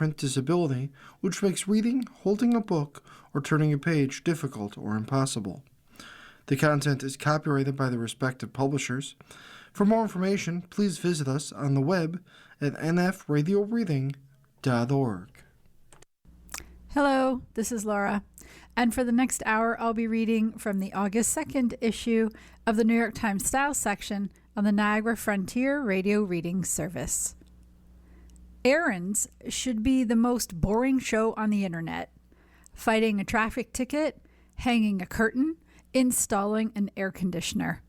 print disability, which makes reading, holding a book, or turning a page difficult or impossible. The content is copyrighted by the respective publishers. For more information, please visit us on the web at nfradioreading.org. Hello, this is Laura, and for the next hour I'll be reading from the August 2nd issue of the New York Times Style section on the Niagara Frontier Radio Reading Service. Errands should be the most boring show on the internet. Fighting a traffic ticket, hanging a curtain, installing an air conditioner.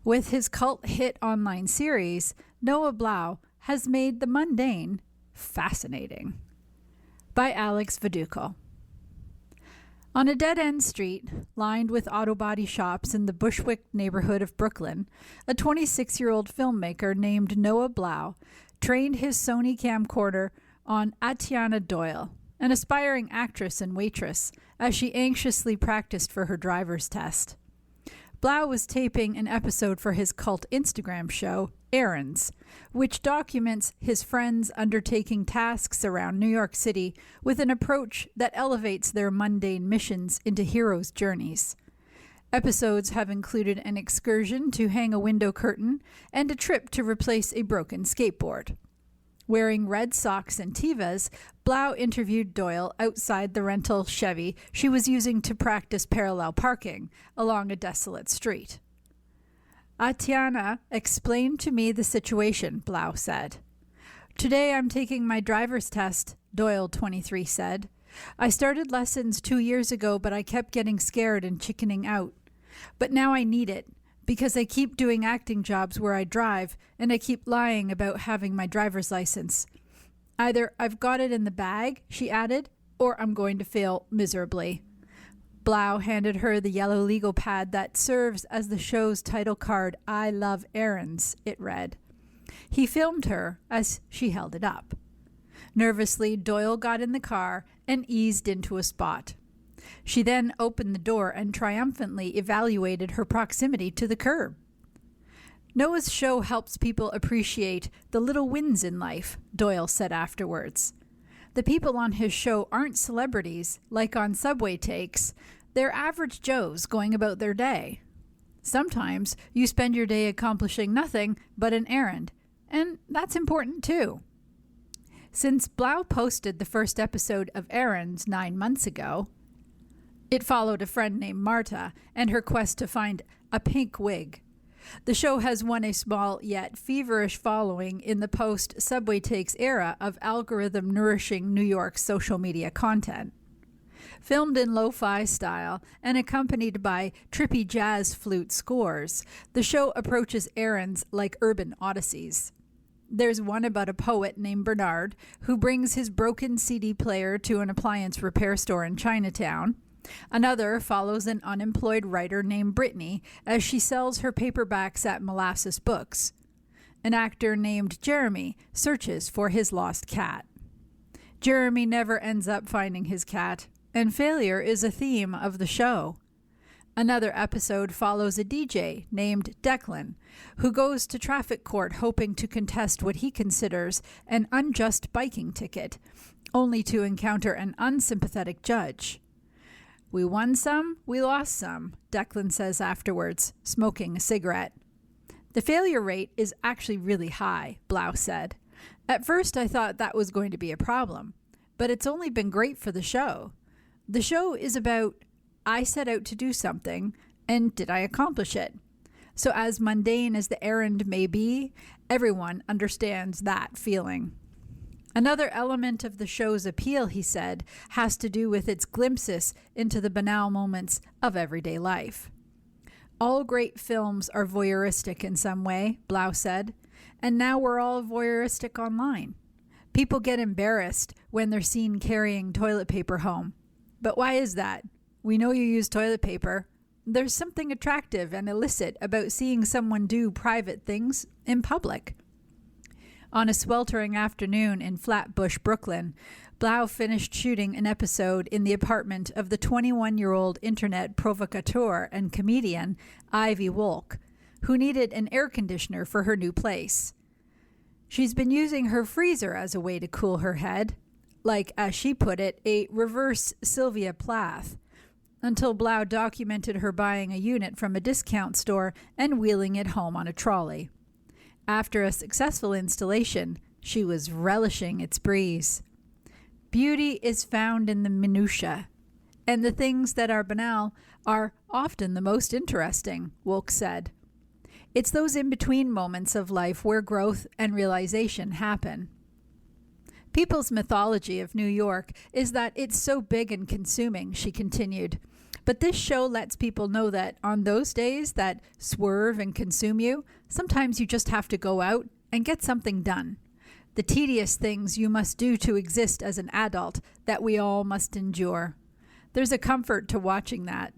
With his cult hit online series, Noah Blau has made the mundane fascinating. By Alex Viduko. On a dead-end street, lined with auto body shops in the Bushwick neighborhood of Brooklyn, a 26-year-old filmmaker named Noah Blau trained his Sony camcorder on Atiana Doyle, an aspiring actress and waitress, as she anxiously practiced for her driver's test. Blau was taping an episode for his cult Instagram show, Errands, which documents his friends undertaking tasks around New York City with an approach that elevates their mundane missions into heroes' journeys. Episodes have included an excursion to hang a window curtain and a trip to replace a broken skateboard. Wearing red socks and Tevas, Blau interviewed Doyle outside the rental Chevy she was using to practice parallel parking along a desolate street. Atiana explained to me the situation, Blau said. Today I'm taking my driver's test, Doyle, 23, said. I started lessons 2 years ago, but I kept getting scared and chickening out. But now I need it, because I keep doing acting jobs where I drive, and I keep lying about having my driver's license. Either I've got it in the bag, she added, or I'm going to fail miserably. Blau handed her the yellow legal pad that serves as the show's title card, I Love Errands, it read. He filmed her as she held it up. Nervously, Doyle got in the car and eased into a spot. She then opened the door and triumphantly evaluated her proximity to the curb. Noah's show helps people appreciate the little wins in life, Doyle said afterwards. The people on his show aren't celebrities, like on Subway Takes. They're average Joes going about their day. Sometimes you spend your day accomplishing nothing but an errand, and that's important too. Since Blau posted the first episode of Errands 9 months ago, it followed a friend named Marta and her quest to find a pink wig. The show has won a small yet feverish following in the post-Subway Takes era of algorithm-nourishing New York social media content. Filmed in lo-fi style and accompanied by trippy jazz flute scores, the show approaches errands like urban odysseys. There's one about a poet named Bernard who brings his broken CD player to an appliance repair store in Chinatown. Another follows an unemployed writer named Brittany as she sells her paperbacks at Molasses Books. An actor named Jeremy searches for his lost cat. Jeremy never ends up finding his cat, and failure is a theme of the show. Another episode follows a DJ named Declan, who goes to traffic court hoping to contest what he considers an unjust biking ticket, only to encounter an unsympathetic judge. We won some, we lost some, Declan says afterwards, smoking a cigarette. The failure rate is actually really high, Blau said. At first I thought that was going to be a problem, but it's only been great for the show. The show is about, I set out to do something, and did I accomplish it? So as mundane as the errand may be, everyone understands that feeling. Another element of the show's appeal, he said, has to do with its glimpses into the banal moments of everyday life. All great films are voyeuristic in some way, Blau said, and now we're all voyeuristic online. People get embarrassed when they're seen carrying toilet paper home. But why is that? We know you use toilet paper. There's something attractive and illicit about seeing someone do private things in public. On a sweltering afternoon in Flatbush, Brooklyn, Blau finished shooting an episode in the apartment of the 21-year-old internet provocateur and comedian Ivy Wolk, who needed an air conditioner for her new place. She's been using her freezer as a way to cool her head. like, as she put it, a reverse Sylvia Plath, until Blau documented her buying a unit from a discount store and wheeling it home on a trolley. After a successful installation, she was relishing its breeze. Beauty is found in the minutiae, and the things that are banal are often the most interesting, Wolk said. It's those in-between moments of life where growth and realization happen. People's mythology of New York is that it's so big and consuming, she continued. But this show lets people know that on those days that swerve and consume you, sometimes you just have to go out and get something done. The tedious things you must do to exist as an adult that we all must endure. There's a comfort to watching that.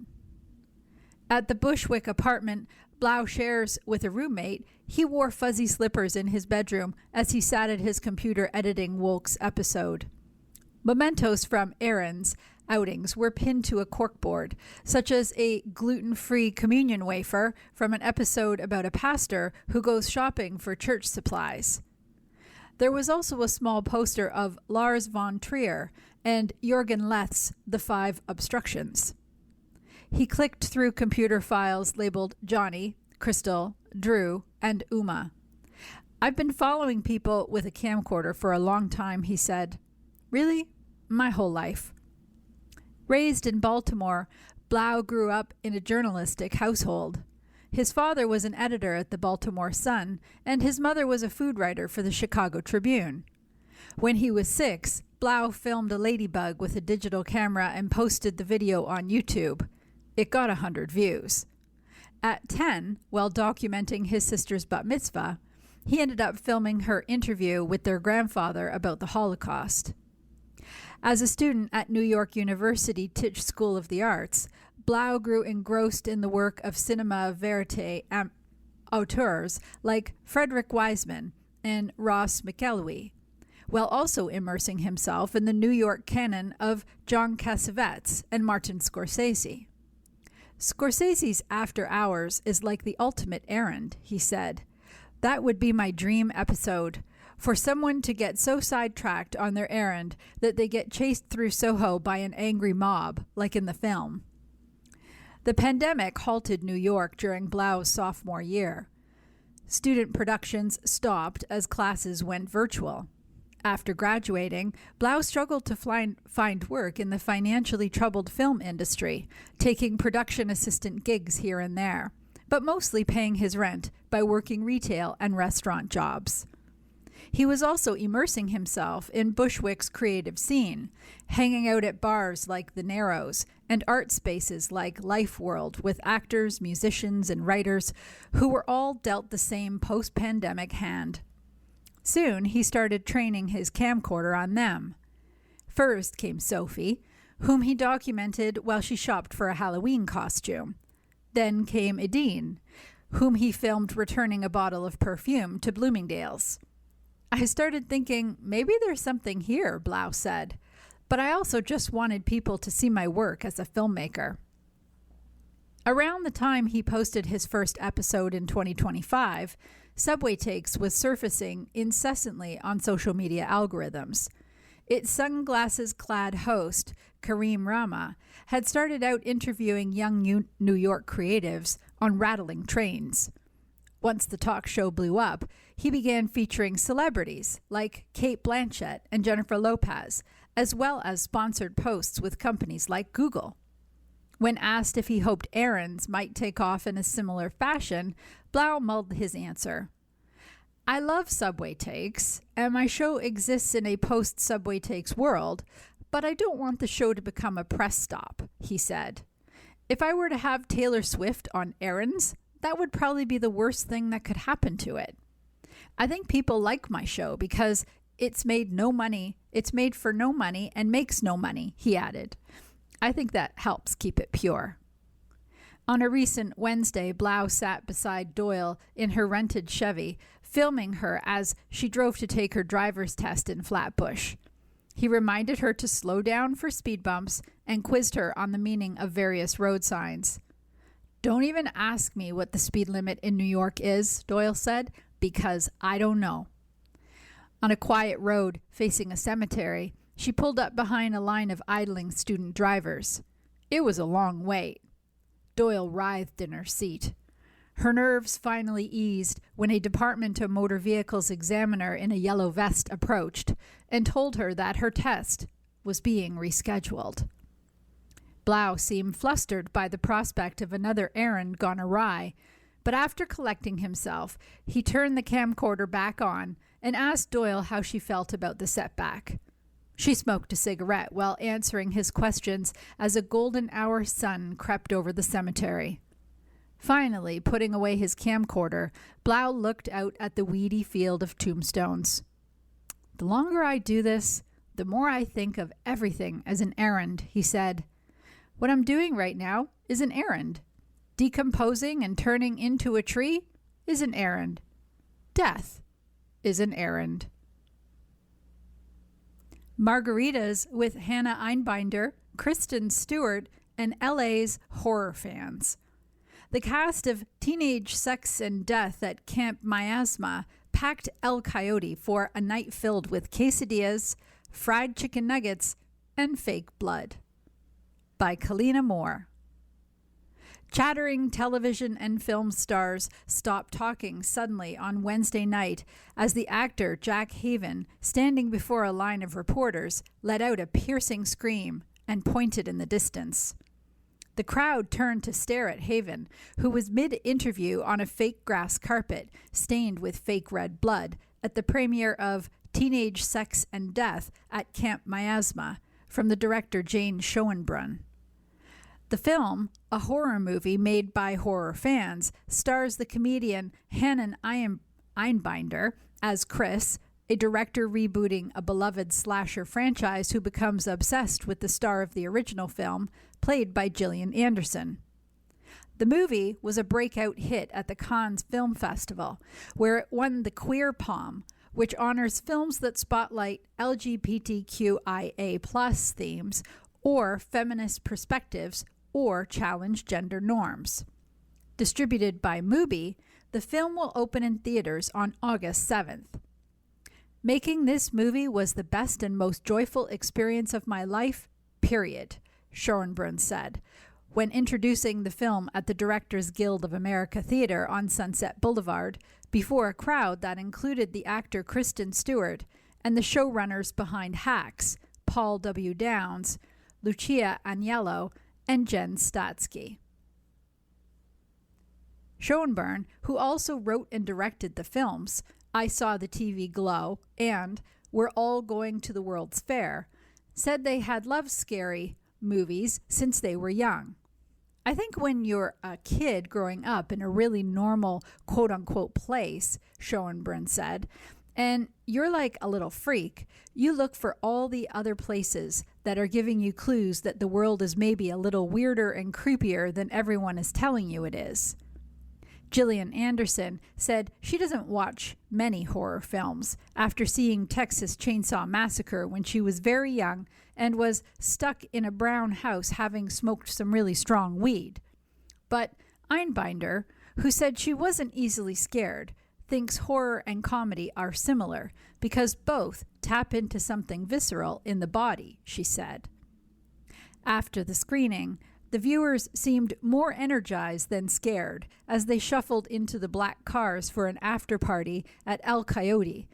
At the Bushwick apartment Blau shares with a roommate, he wore fuzzy slippers in his bedroom as he sat at his computer editing Wolk's episode. Mementos from Aaron's outings were pinned to a corkboard, such as a gluten-free communion wafer from an episode about a pastor who goes shopping for church supplies. There was also a small poster of Lars von Trier and Jürgen Leth's The Five Obstructions. He clicked through computer files labeled Johnny, Crystal, Drew, and Uma. I've been following people with a camcorder for a long time, he said. Really? My whole life. Raised in Baltimore, Blau grew up in a journalistic household. His father was an editor at the Baltimore Sun, and his mother was a food writer for the Chicago Tribune. When he was 6, Blau filmed a ladybug with a digital camera and posted the video on YouTube. It got 100 views. At 10, while documenting his sister's bat mitzvah, he ended up filming her interview with their grandfather about the Holocaust. As a student at New York University Tisch School of the Arts, Blau grew engrossed in the work of cinema verite auteurs like Frederick Wiseman and Ross McElwee, while also immersing himself in the New York canon of John Cassavetes and Martin Scorsese. Scorsese's After Hours is like the ultimate errand, he said. That would be my dream episode, for someone to get so sidetracked on their errand that they get chased through Soho by an angry mob, like in the film. The pandemic halted New York during Blau's sophomore year. Student productions stopped as classes went virtual. After graduating, Blau struggled to find work in the financially troubled film industry, taking production assistant gigs here and there, but mostly paying his rent by working retail and restaurant jobs. He was also immersing himself in Bushwick's creative scene, hanging out at bars like the Narrows and art spaces like Life World with actors, musicians, and writers who were all dealt the same post-pandemic hand. Soon, he started training his camcorder on them. First came Sophie, whom he documented while she shopped for a Halloween costume. Then came Edine, whom he filmed returning a bottle of perfume to Bloomingdale's. I started thinking, maybe there's something here, Blau said, but I also just wanted people to see my work as a filmmaker. Around the time he posted his first episode in 2025, Subway Takes was surfacing incessantly on social media algorithms. Its sunglasses-clad host, Kareem Rama, had started out interviewing young New York creatives on rattling trains. Once the talk show blew up, he began featuring celebrities like Cate Blanchett and Jennifer Lopez, as well as sponsored posts with companies like Google. When asked if he hoped errands might take off in a similar fashion, Blau mulled his answer. I love Subway Takes, and my show exists in a post-Subway Takes world, but I don't want the show to become a press stop, he said. If I were to have Taylor Swift on errands, that would probably be the worst thing that could happen to it. I think people like my show because it's made for no money and makes no money, he added. I think that helps keep it pure. On a recent Wednesday, Blau sat beside Doyle in her rented Chevy, filming her as she drove to take her driver's test in Flatbush. He reminded her to slow down for speed bumps and quizzed her on the meaning of various road signs. Don't even ask me what the speed limit in New York is, Doyle said, because I don't know. On a quiet road facing a cemetery, She pulled up behind a line of idling student drivers. It was a long wait. Doyle writhed in her seat. Her nerves finally eased when a Department of Motor Vehicles examiner in a yellow vest approached and told her that her test was being rescheduled. Blau seemed flustered by the prospect of another errand gone awry, but after collecting himself, he turned the camcorder back on and asked Doyle how she felt about the setback. She smoked a cigarette while answering his questions as a golden hour sun crept over the cemetery. Finally, putting away his camcorder, Blau looked out at the weedy field of tombstones. "The longer I do this, the more I think of everything as an errand," he said. "What I'm doing right now is an errand. Decomposing and turning into a tree is an errand. Death is an errand." Margaritas with Hannah Einbinder, Kristen Stewart, and LA's horror fans. The cast of Teenage Sex and Death at Camp Miasma packed El Coyote for a night filled with quesadillas, fried chicken nuggets, and fake blood. By Kalina Moore. Chattering television and film stars stopped talking suddenly on Wednesday night as the actor Jack Haven, standing before a line of reporters, let out a piercing scream and pointed in the distance. The crowd turned to stare at Haven, who was mid-interview on a fake grass carpet stained with fake red blood at the premiere of Teenage Sex and Death at Camp Miasma from the director Jane Schoenbrunn. The film, a horror movie made by horror fans, stars the comedian Hannah Einbinder as Chris, a director rebooting a beloved slasher franchise who becomes obsessed with the star of the original film, played by Gillian Anderson. The movie was a breakout hit at the Cannes Film Festival, where it won the Queer Palm, which honors films that spotlight LGBTQIA+ themes or feminist perspectives or challenge gender norms. Distributed by Mubi, the film will open in theaters on August 7th. "Making this movie was the best and most joyful experience of my life, period," Schoenbrunn said, when introducing the film at the Directors Guild of America Theater on Sunset Boulevard before a crowd that included the actor Kristen Stewart and the showrunners behind Hacks, Paul W. Downs, Lucia Agnello, and Jen Statsky. Schoenbrunn, who also wrote and directed the films I Saw the TV Glow and We're All Going to the World's Fair, said they had loved scary movies since they were young. "I think when you're a kid growing up in a really normal quote-unquote place," Schoenbrunn said, "and you're like a little freak, you look for all the other places that are giving you clues that the world is maybe a little weirder and creepier than everyone is telling you it is." Gillian Anderson said she doesn't watch many horror films after seeing Texas Chainsaw Massacre when she was very young and was stuck in a brown house having smoked some really strong weed. But Einbinder, who said she wasn't easily scared, thinks horror and comedy are similar because both tap into something visceral in the body, she said. After the screening, the viewers seemed more energized than scared as they shuffled into the black cars for an after-party at El Coyote,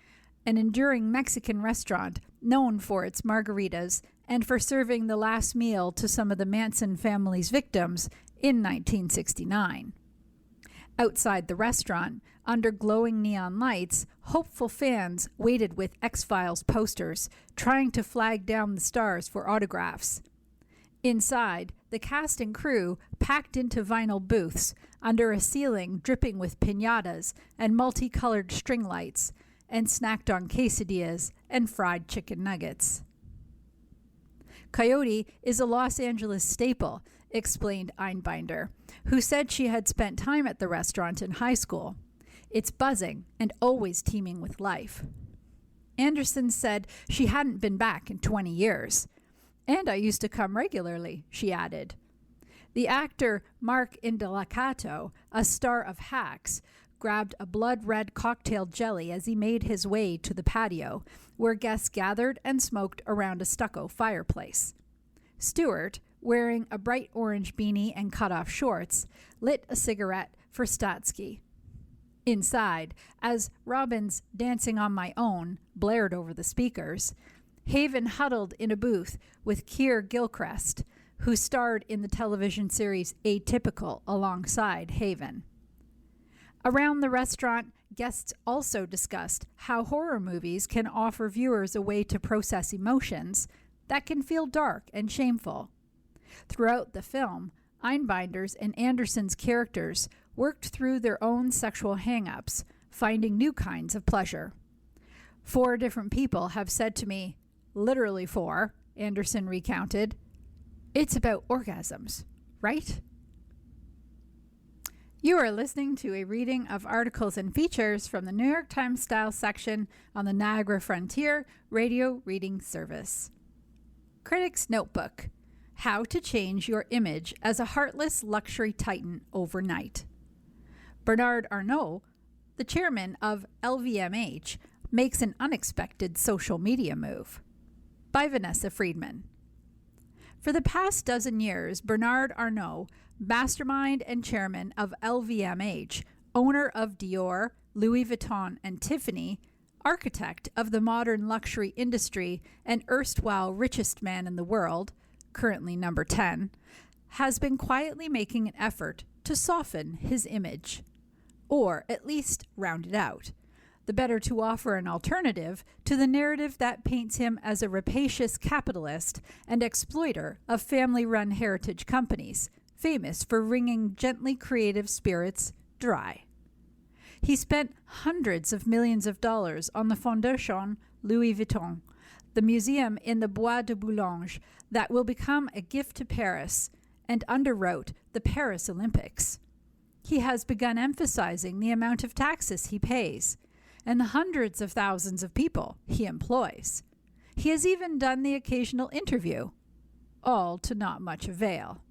an enduring Mexican restaurant known for its margaritas and for serving the last meal to some of the Manson family's victims in 1969. Outside the restaurant, under glowing neon lights, hopeful fans waited with X-Files posters, trying to flag down the stars for autographs. Inside, the cast and crew packed into vinyl booths under a ceiling dripping with piñatas and multicolored string lights, and snacked on quesadillas and fried chicken nuggets. "Coyote is a Los Angeles staple," explained Einbinder, who said she had spent time at the restaurant in high school. "It's buzzing and always teeming with life." Anderson said she hadn't been back in 20 years. "And I used to come regularly," she added. The actor Mark Indelicato, a star of Hacks, grabbed a blood-red cocktail jelly as he made his way to the patio, where guests gathered and smoked around a stucco fireplace. Stuart, wearing a bright orange beanie and cut-off shorts, lit a cigarette for Statsky. Inside, as Robin's Dancing on My Own blared over the speakers, Haven huddled in a booth with Keir Gilchrist, who starred in the television series Atypical alongside Haven. Around the restaurant, guests also discussed how horror movies can offer viewers a way to process emotions that can feel dark and shameful. Throughout the film, Einbinder's and Anderson's characters worked through their own sexual hang-ups, finding new kinds of pleasure. 4 different people have said to me, literally 4, Anderson recounted, "It's about orgasms, right?" You are listening to a reading of articles and features from the New York Times Style section on the Niagara Frontier Radio Reading Service. Critic's Notebook: How to Change Your Image as a Heartless Luxury Titan Overnight. Bernard Arnault, the chairman of LVMH, makes an unexpected social media move. By Vanessa Friedman. For the past dozen years, Bernard Arnault, mastermind and chairman of LVMH, owner of Dior, Louis Vuitton, and Tiffany, architect of the modern luxury industry and erstwhile richest man in the world, currently number 10, has been quietly making an effort to soften his image, or at least round it out, the better to offer an alternative to the narrative that paints him as a rapacious capitalist and exploiter of family-run heritage companies, famous for wringing gently creative spirits dry. He spent hundreds of millions of dollars on the Fondation Louis Vuitton, the museum in the Bois de Boulogne that will become a gift to Paris, and underwrote the Paris Olympics. He has begun emphasizing the amount of taxes he pays and the hundreds of thousands of people he employs. He has even done the occasional interview, all to not much avail.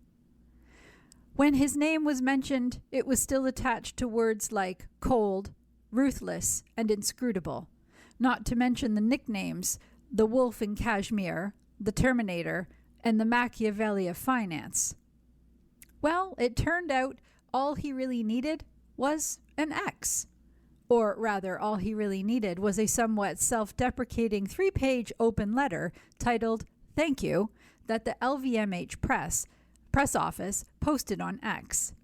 When his name was mentioned, it was still attached to words like cold, ruthless, and inscrutable, not to mention the nicknames the Wolf in Cashmere, the Terminator, and the Machiavelli of finance. Well, it turned out all he really needed was an X. Or rather, all he really needed was a somewhat self-deprecating 3-page open letter titled "Thank You" that the LVMH press office posted on X.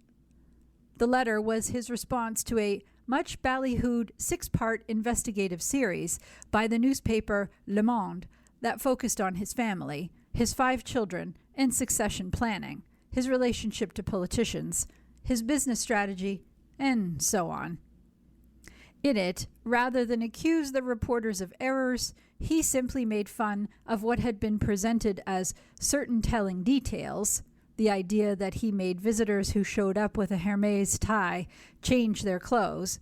The letter was his response to a much ballyhooed 6-part investigative series by the newspaper Le Monde that focused on his family, his 5 children, and succession planning, his relationship to politicians, his business strategy, and so on. In it, rather than accuse the reporters of errors, he simply made fun of what had been presented as certain telling details, the idea that he made visitors who showed up with a Hermès tie change their clothes,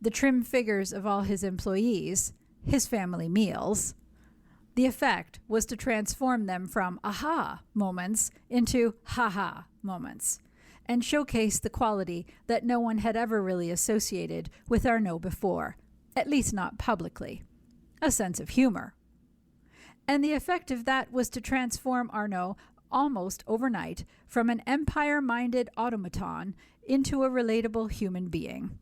the trim figures of all his employees, his family meals. The effect was to transform them from aha moments into ha-ha moments, and showcase the quality that no one had ever really associated with Arnault before, at least not publicly: a sense of humor. And the effect of that was to transform Arnault almost overnight from an empire-minded automaton into a relatable human being.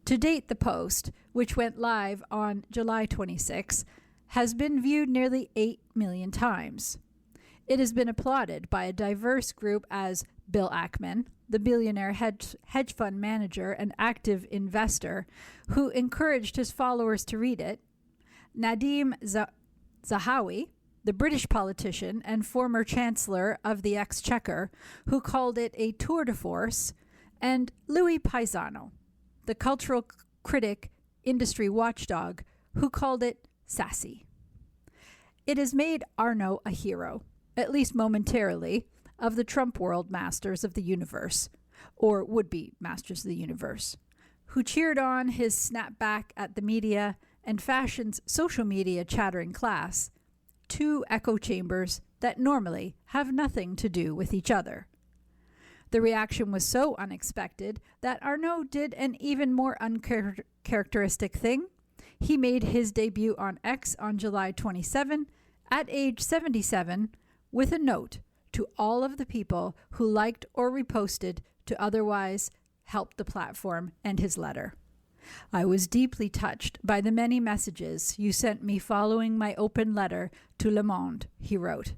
To date, the post, which went live on July 26, has been viewed nearly 8 million times. It has been applauded by a diverse group as Bill Ackman, the billionaire hedge fund manager and active investor who encouraged his followers to read it, Nadim Zahawi, the British politician and former Chancellor of the Exchequer, who called it a tour de force, and Louis Paisano, the cultural critic, industry watchdog, who called it sassy. It has made Arnault a hero, at least momentarily, of the Trump world masters of the universe, or would-be masters of the universe, who cheered on his snapback at the media and fashion's social media chattering class, 2 echo chambers that normally have nothing to do with each other. The reaction was so unexpected that Arnault did an even more uncharacteristic thing. He made his debut on X on July 27, at age 77, with a note to all of the people who liked or reposted to otherwise help the platform and his letter. I was deeply touched by the many messages you sent me following my open letter to Le Monde, he wrote.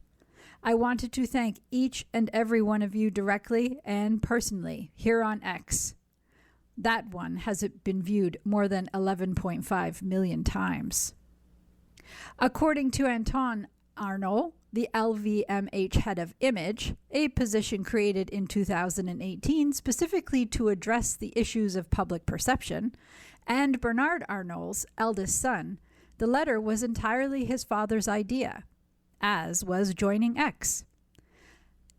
I wanted to thank each and every one of you directly and personally here on X. That one has been viewed more than 11.5 million times. According to Anton Arnault, the LVMH head of image, a position created in 2018 specifically to address the issues of public perception, and Bernard Arnault's eldest son, the letter was entirely his father's idea, as was joining X.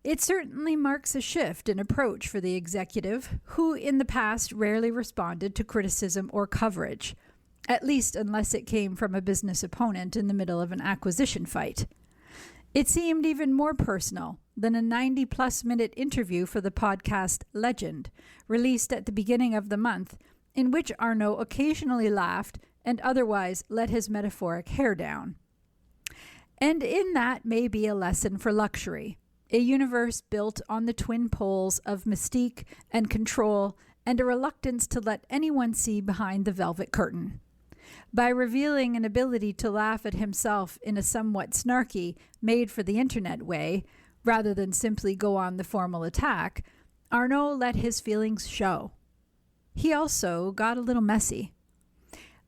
It certainly marks a shift in approach for the executive, who in the past rarely responded to criticism or coverage, at least unless it came from a business opponent in the middle of an acquisition fight. It seemed even more personal than a 90-plus minute interview for the podcast Legend, released at the beginning of the month, in which Arnault occasionally laughed and otherwise let his metaphoric hair down. And in that may be a lesson for luxury, a universe built on the twin poles of mystique and control and a reluctance to let anyone see behind the velvet curtain. By revealing an ability to laugh at himself in a somewhat snarky, made-for-the-internet way, rather than simply go on the formal attack, Arnault let his feelings show. He also got a little messy.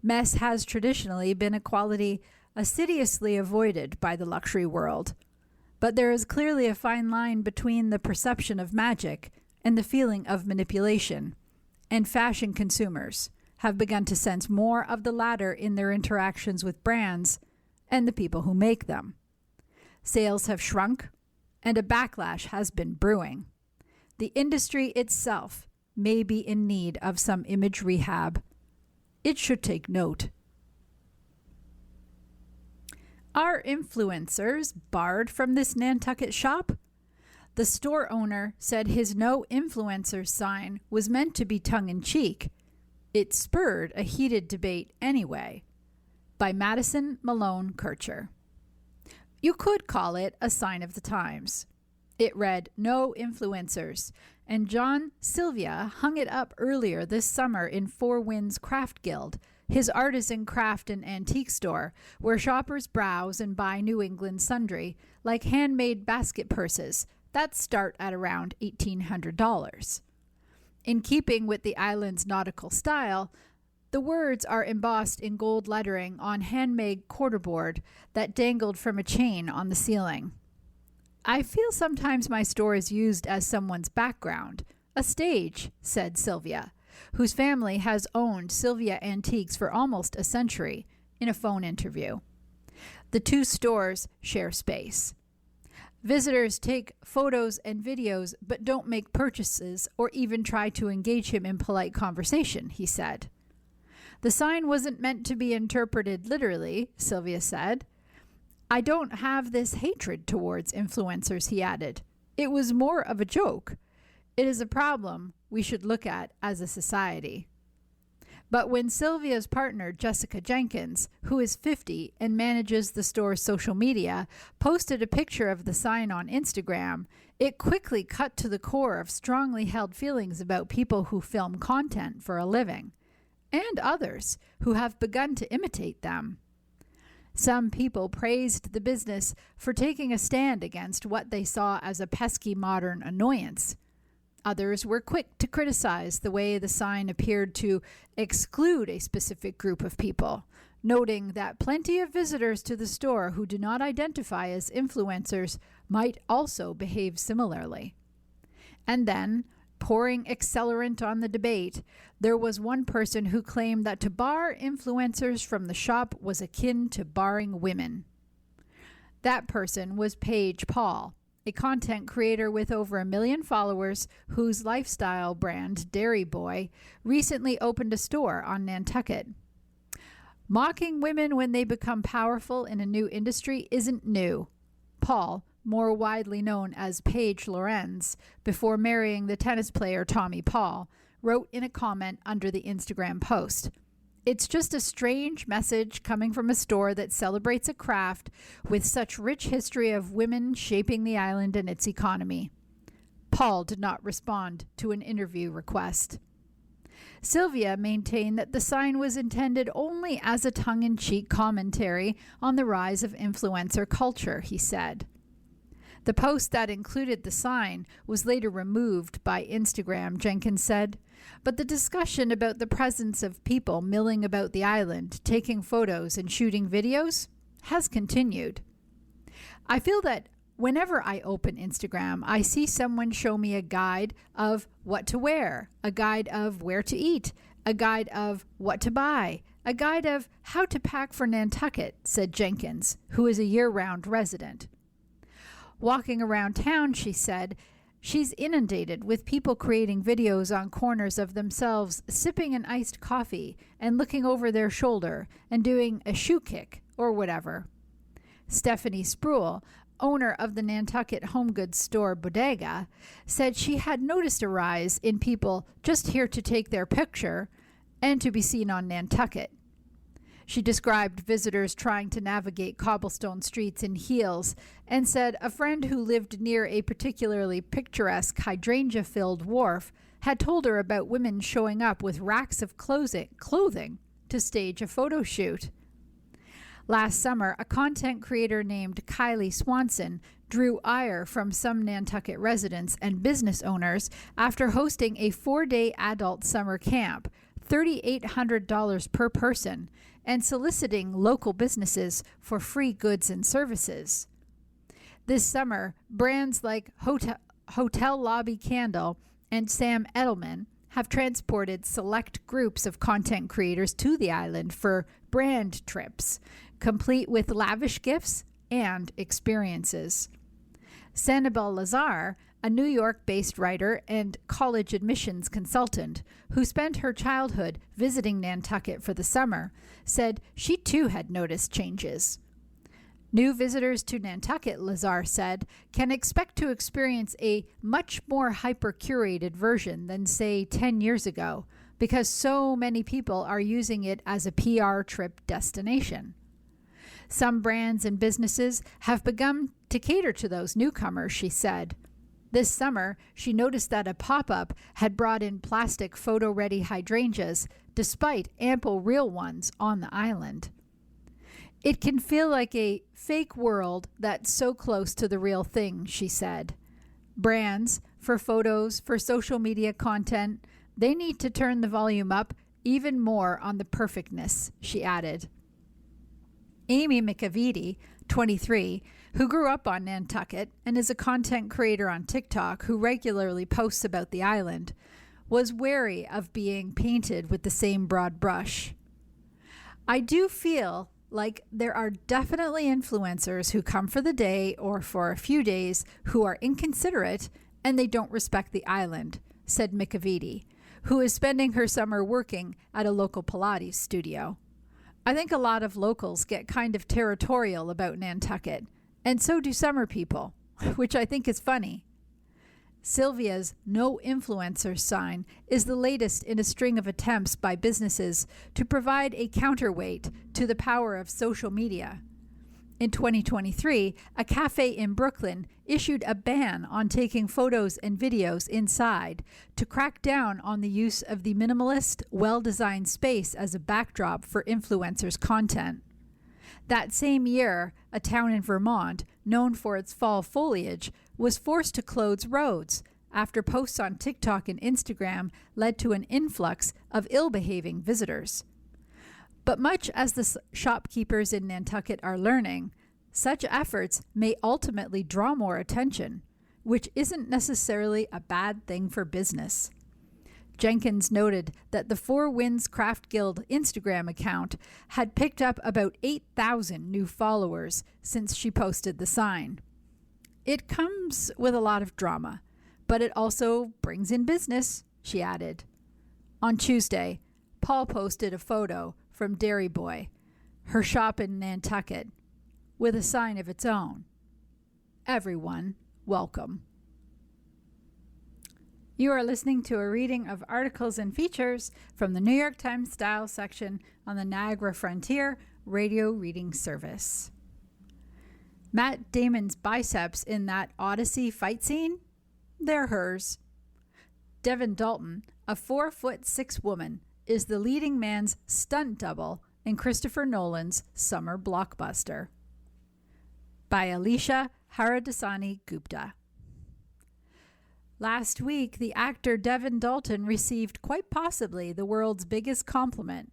Mess has traditionally been a quality assiduously avoided by the luxury world, but there is clearly a fine line between the perception of magic and the feeling of manipulation, and fashion consumers have begun to sense more of the latter in their interactions with brands and the people who make them. Sales have shrunk, and a backlash has been brewing. The industry itself may be in need of some image rehab. It should take note. Are influencers barred from this Nantucket shop? The store owner said his no influencers sign was meant to be tongue-in-cheek. It spurred a heated debate anyway. By Madison Malone Kircher. You could call it a sign of the times. It read, "No influencers," and John Sylvia hung it up earlier this summer in Four Winds Craft Guild, his artisan craft and antique store, where shoppers browse and buy New England sundry, like handmade basket purses that start at around $1,800. In keeping with the island's nautical style, the words are embossed in gold lettering on handmade quarterboard that dangled from a chain on the ceiling. I feel sometimes my store is used as someone's background, a stage, said Sylvia, whose family has owned Sylvia Antiques for almost a century, in a phone interview. The two stores share space. Visitors take photos and videos but don't make purchases or even try to engage him in polite conversation, he said. The sign wasn't meant to be interpreted literally, Sylvia said. I don't have this hatred towards influencers, he added. It was more of a joke. It is a problem we should look at as a society. But when Sylvia's partner, Jessica Jenkins, who is 50 and manages the store's social media, posted a picture of the sign on Instagram, it quickly cut to the core of strongly held feelings about people who film content for a living, and others who have begun to imitate them. Some people praised the business for taking a stand against what they saw as a pesky modern annoyance. Others were quick to criticize the way the sign appeared to exclude a specific group of people, noting that plenty of visitors to the store who do not identify as influencers might also behave similarly. And then, pouring accelerant on the debate, there was one person who claimed that to bar influencers from the shop was akin to barring women. That person was Paige Paul, a content creator with over 1 million followers whose lifestyle brand, Dairy Boy, recently opened a store on Nantucket. Mocking women when they become powerful in a new industry isn't new. Paul, more widely known as Paige Lorenz, before marrying the tennis player Tommy Paul, wrote in a comment under the Instagram post, "It's just a strange message coming from a store that celebrates a craft with such rich history of women shaping the island and its economy." Paul did not respond to an interview request. Sylvia maintained that the sign was intended only as a tongue-in-cheek commentary on the rise of influencer culture, he said. The post that included the sign was later removed by Instagram, Jenkins said, but the discussion about the presence of people milling about the island, taking photos and shooting videos, has continued. "I feel that whenever I open Instagram, I see someone show me a guide of what to wear, a guide of where to eat, a guide of what to buy, a guide of how to pack for Nantucket," said Jenkins, who is a year-round resident. Walking around town, she said, she's inundated with people creating videos on corners of themselves sipping an iced coffee and looking over their shoulder and doing a shoe kick or whatever. Stephanie Spruill, owner of the Nantucket home goods store Bodega, said she had noticed a rise in people just here to take their picture and to be seen on Nantucket. She described visitors trying to navigate cobblestone streets in heels and said a friend who lived near a particularly picturesque hydrangea-filled wharf had told her about women showing up with racks of clothing to stage a photo shoot. Last summer, a content creator named Kylie Swanson drew ire from some Nantucket residents and business owners after hosting a 4-day adult summer camp, $3,800 per person, and soliciting local businesses for free goods and services. This summer, brands like Hotel Lobby Candle and Sam Edelman have transported select groups of content creators to the island for brand trips, complete with lavish gifts and experiences. Sanibel Lazar, a New York-based writer and college admissions consultant who spent her childhood visiting Nantucket for the summer, said she too had noticed changes. New visitors to Nantucket, Lazar said, can expect to experience a much more hyper-curated version than, say, 10 years ago, because so many people are using it as a PR trip destination. Some brands and businesses have begun to cater to those newcomers, she said. This summer, she noticed that a pop-up had brought in plastic photo-ready hydrangeas, despite ample real ones on the island. "It can feel like a fake world that's so close to the real thing," she said. Brands, for photos, for social media content, they need to turn the volume up even more on the perfectness, she added. Amy McAvity, 23, who grew up on Nantucket and is a content creator on TikTok who regularly posts about the island, was wary of being painted with the same broad brush. "I do feel like there are definitely influencers who come for the day or for a few days who are inconsiderate and they don't respect the island," said McAvity, who is spending her summer working at a local Pilates studio. "I think a lot of locals get kind of territorial about Nantucket, and so do summer people, which I think is funny." Sylvia's No Influencers sign is the latest in a string of attempts by businesses to provide a counterweight to the power of social media. In 2023, a cafe in Brooklyn issued a ban on taking photos and videos inside to crack down on the use of the minimalist, well-designed space as a backdrop for influencers' content. That same year, a town in Vermont, known for its fall foliage, was forced to close roads after posts on TikTok and Instagram led to an influx of ill-behaving visitors. But much as the shopkeepers in Nantucket are learning, such efforts may ultimately draw more attention, which isn't necessarily a bad thing for business. Jenkins noted that the Four Winds Craft Guild Instagram account had picked up about 8,000 new followers since she posted the sign. "It comes with a lot of drama, but it also brings in business," she added. On Tuesday, Paul posted a photo from Dairy Boy, her shop in Nantucket, with a sign of its own. everyone welcome. You are listening to a reading of articles and features from the New York Times Style section on the Niagara Frontier Radio Reading Service. Matt Damon's biceps in that Odyssey fight scene? They're hers. Devin Dalton, a 4'6" woman, is the leading man's stunt double in Christopher Nolan's summer blockbuster. By Alicia Haradasani Gupta. Last week, the actor Devin Dalton received quite possibly the world's biggest compliment.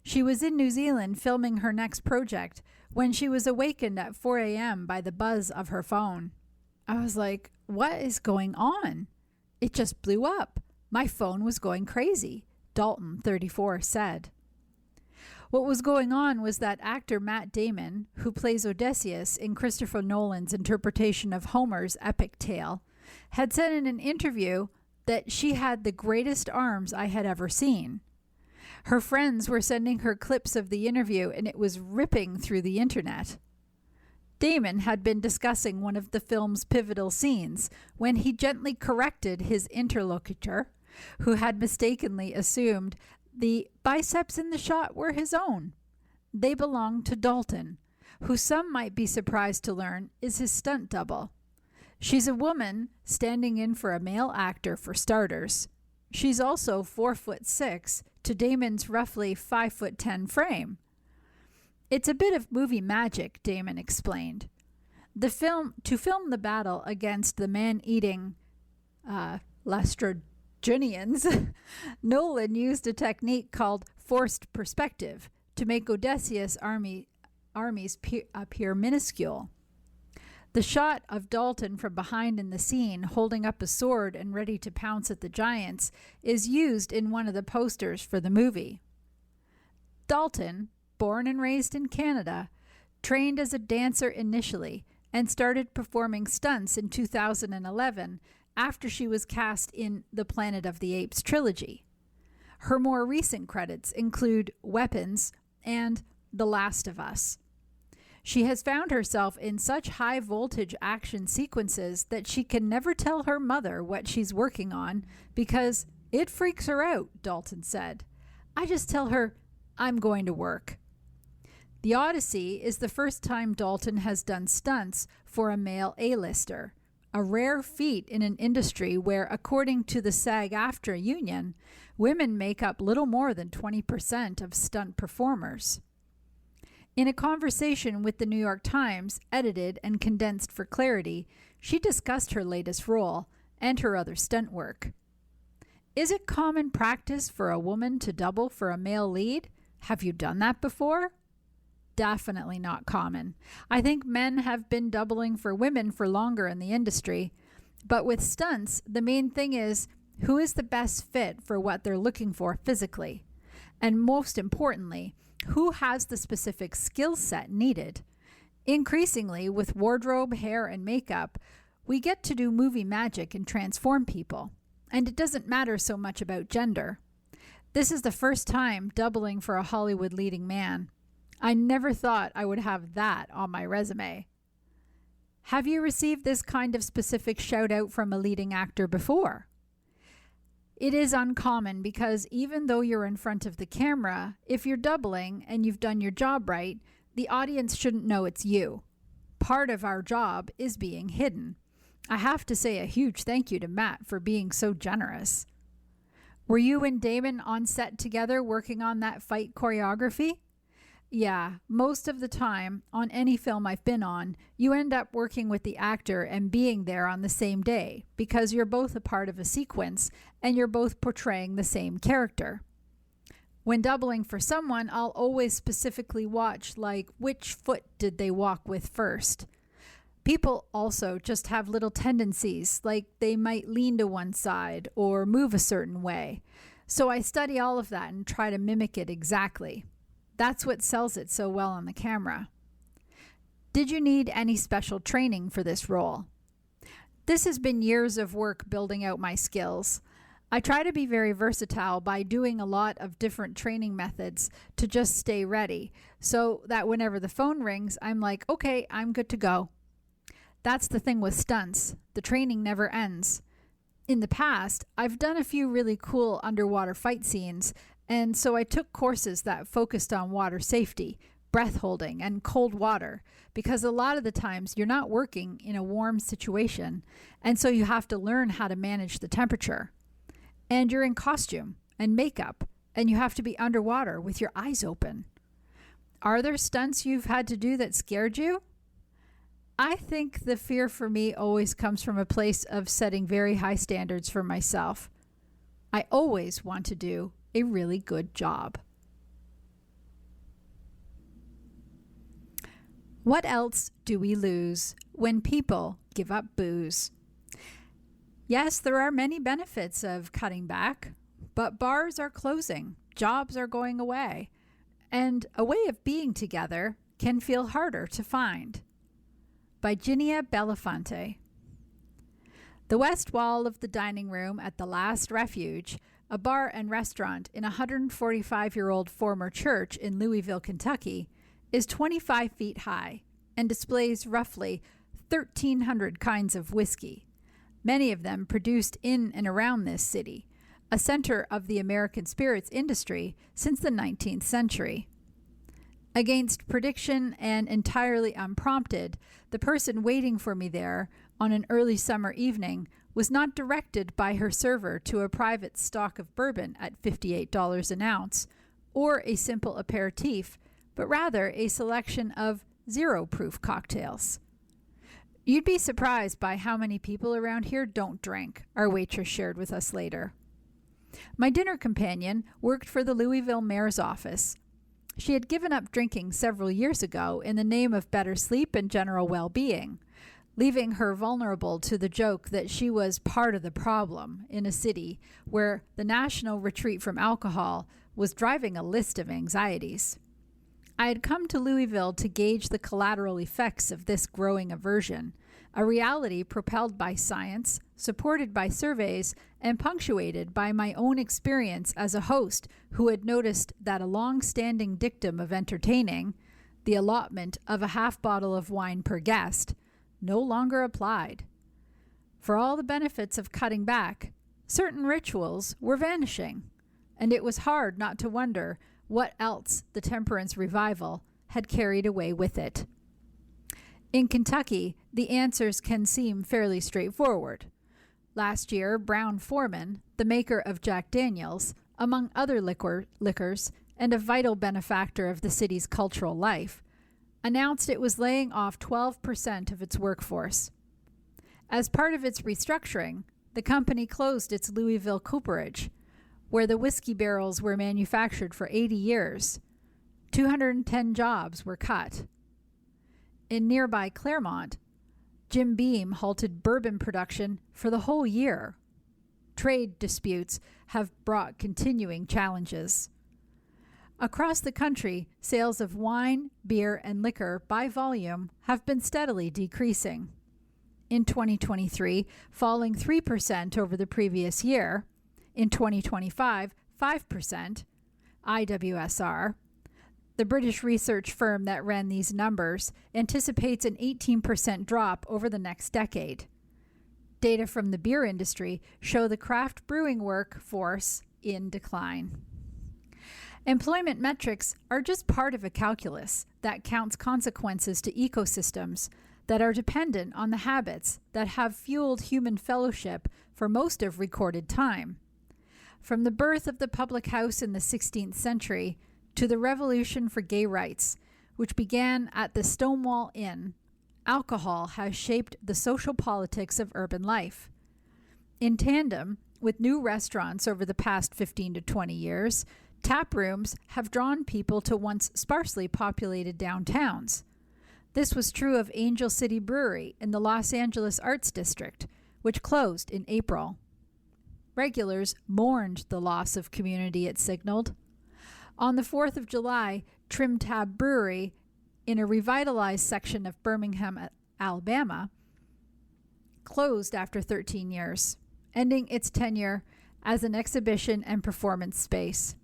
She was in New Zealand filming her next project when she was awakened at 4 a.m. by the buzz of her phone. I was like, what is going on? It just blew up. My phone was going crazy, Dalton, 34, said. What was going on was that actor Matt Damon, who plays Odysseus in Christopher Nolan's interpretation of Homer's epic tale, had said in an interview that she had the greatest arms I had ever seen. Her friends were sending her clips of the interview, and it was ripping through the internet. Damon had been discussing one of the film's pivotal scenes when he gently corrected his interlocutor, who had mistakenly assumed the biceps in the shot were his own. They belonged to Dalton, who some might be surprised to learn is his stunt double. She's a woman standing in for a male actor for starters. She's also 4'6" to Damon's roughly 5'10" frame. It's a bit of movie magic, Damon explained. To film the battle against the man-eating Lastrogonians, Nolan used a technique called forced perspective to make Odysseus' armies appear minuscule. The shot of Dalton from behind in the scene, holding up a sword and ready to pounce at the giants, is used in one of the posters for the movie. Dalton, born and raised in Canada, trained as a dancer initially and started performing stunts in 2011 after she was cast in the Planet of the Apes trilogy. Her more recent credits include Weapons and The Last of Us. She has found herself in such high-voltage action sequences that she can never tell her mother what she's working on because it freaks her out, Dalton said. I just tell her, I'm going to work. The Odyssey is the first time Dalton has done stunts for a male A-lister, a rare feat in an industry where, according to the SAG-AFTRA union, women make up little more than 20% of stunt performers. In a conversation with the New York Times, edited and condensed for clarity, she discussed her latest role and her other stunt work. Is it common practice for a woman to double for a male lead? Have you done that before? Definitely not common. I think men have been doubling for women for longer in the industry, but with stunts, the main thing is who is the best fit for what they're looking for physically, and most importantly, who has the specific skill set needed. Increasingly, with wardrobe, hair, and makeup, we get to do movie magic and transform people, and it doesn't matter so much about gender. This is the first time doubling for a Hollywood leading man. I never thought I would have that on my resume. Have you received this kind of specific shout out from a leading actor before? It is uncommon because even though you're in front of the camera, if you're doubling and you've done your job right, the audience shouldn't know it's you. Part of our job is being hidden. I have to say a huge thank you to Matt for being so generous. Were you and Damon on set together working on that fight choreography? Yeah, most of the time, on any film I've been on, you end up working with the actor and being there on the same day because you're both a part of a sequence and you're both portraying the same character. When doubling for someone, I'll always specifically watch, like, which foot did they walk with first? People also just have little tendencies, like they might lean to one side or move a certain way. So I study all of that and try to mimic it exactly. That's what sells it so well on the camera. Did you need any special training for this role? This has been years of work building out my skills. I try to be very versatile by doing a lot of different training methods to just stay ready, so that whenever the phone rings, I'm like, okay, I'm good to go. That's the thing with stunts. The training never ends. In the past, I've done a few really cool underwater fight scenes, and so I took courses that focused on water safety, breath holding, and cold water, because a lot of the times you're not working in a warm situation, and so you have to learn how to manage the temperature. And you're in costume and makeup, and you have to be underwater with your eyes open. Are there stunts you've had to do that scared you? I think the fear for me always comes from a place of setting very high standards for myself. I always want to do a really good job. What else do we lose when people give up booze? Yes, there are many benefits of cutting back, but bars are closing, jobs are going away, and a way of being together can feel harder to find. By Ginia Belafonte. The west wall of the dining room at the Last Refuge, a bar and restaurant in a 145-year-old former church in Louisville, Kentucky, is 25 feet high and displays roughly 1,300 kinds of whiskey, many of them produced in and around this city, a center of the American spirits industry since the 19th century. Against prediction and entirely unprompted, the person waiting for me there on an early summer evening was not directed by her server to a private stock of bourbon at $58 an ounce or a simple aperitif, but rather a selection of zero-proof cocktails. You'd be surprised by how many people around here don't drink, our waitress shared with us later. My dinner companion worked for the Louisville mayor's office. She had given up drinking several years ago in the name of better sleep and general well-being, leaving her vulnerable to the joke that she was part of the problem in a city where the national retreat from alcohol was driving a list of anxieties. I had come to Louisville to gauge the collateral effects of this growing aversion, a reality propelled by science, supported by surveys, and punctuated by my own experience as a host who had noticed that a long-standing dictum of entertaining, the allotment of a half bottle of wine per guest, no longer applied. For all the benefits of cutting back, certain rituals were vanishing, and it was hard not to wonder what else the temperance revival had carried away with it. In Kentucky, the answers can seem fairly straightforward. Last year, Brown-Forman, the maker of Jack Daniels, among other liquors, and a vital benefactor of the city's cultural life, announced it was laying off 12% of its workforce. As part of its restructuring, the company closed its Louisville cooperage, where the whiskey barrels were manufactured for 80 years. 210 jobs were cut. In nearby Claremont, Jim Beam halted bourbon production for the whole year. Trade disputes have brought continuing challenges. Across the country, sales of wine, beer, and liquor by volume have been steadily decreasing. In 2023, falling 3% over the previous year. In 2025, 5%, IWSR. The British research firm that ran these numbers anticipates an 18% drop over the next decade. Data from the beer industry show the craft brewing workforce in decline. Employment metrics are just part of a calculus that counts consequences to ecosystems that are dependent on the habits that have fueled human fellowship for most of recorded time. From the birth of the public house in the 16th century to the revolution for gay rights, which began at the Stonewall Inn, alcohol has shaped the social politics of urban life. In tandem with new restaurants over the past 15 to 20 years, tap rooms have drawn people to once sparsely populated downtowns. This was true of Angel City Brewery in the Los Angeles Arts District, which closed in April. Regulars mourned the loss of community it signaled. On the 4th of July, Trim Tab Brewery, in a revitalized section of Birmingham, Alabama, closed after 13 years, ending its tenure as an exhibition and performance space.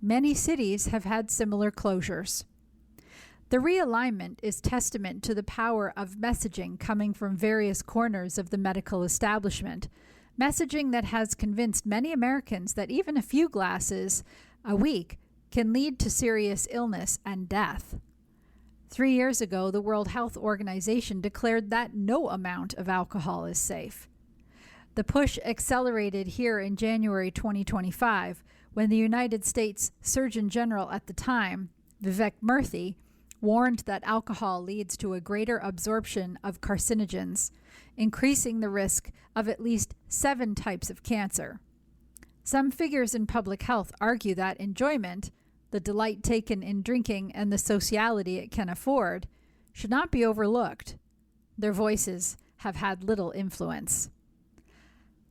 Many cities have had similar closures. The realignment is testament to the power of messaging coming from various corners of the medical establishment, messaging that has convinced many Americans that even a few glasses a week can lead to serious illness and death. 3 years ago, the World Health Organization declared that no amount of alcohol is safe. The push accelerated here in January 2025 when the United States Surgeon General at the time, Vivek Murthy, warned that alcohol leads to a greater absorption of carcinogens, increasing the risk of at least 7 types of cancer. Some figures in public health argue that enjoyment, the delight taken in drinking and the sociality it can afford, should not be overlooked. Their voices have had little influence.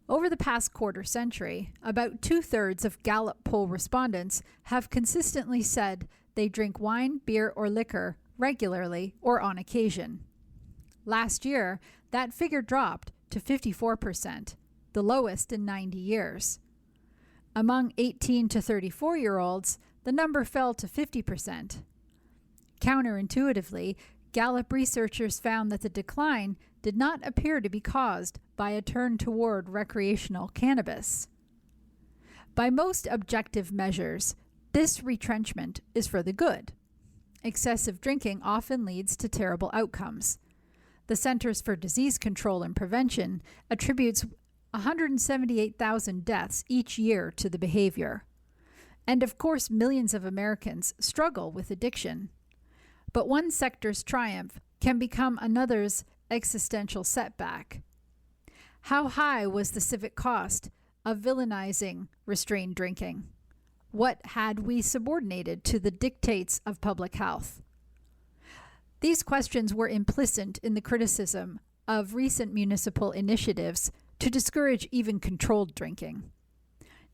Over the past quarter century, about 2/3 of Gallup poll respondents have consistently said they drink wine, beer, or liquor regularly or on occasion. Last year, that figure dropped to 54%, the lowest in 90 years. Among 18 to 34-year-olds, the number fell to 50%. Counterintuitively, Gallup researchers found that the decline did not appear to be caused by a turn toward recreational cannabis. By most objective measures, this retrenchment is for the good. Excessive drinking often leads to terrible outcomes. The Centers for Disease Control and Prevention attributes 178,000 deaths each year to the behavior. And of course, millions of Americans struggle with addiction. But one sector's triumph can become another's existential setback. How high was the civic cost of villainizing restrained drinking? What had we subordinated to the dictates of public health? These questions were implicit in the criticism of recent municipal initiatives to discourage even controlled drinking.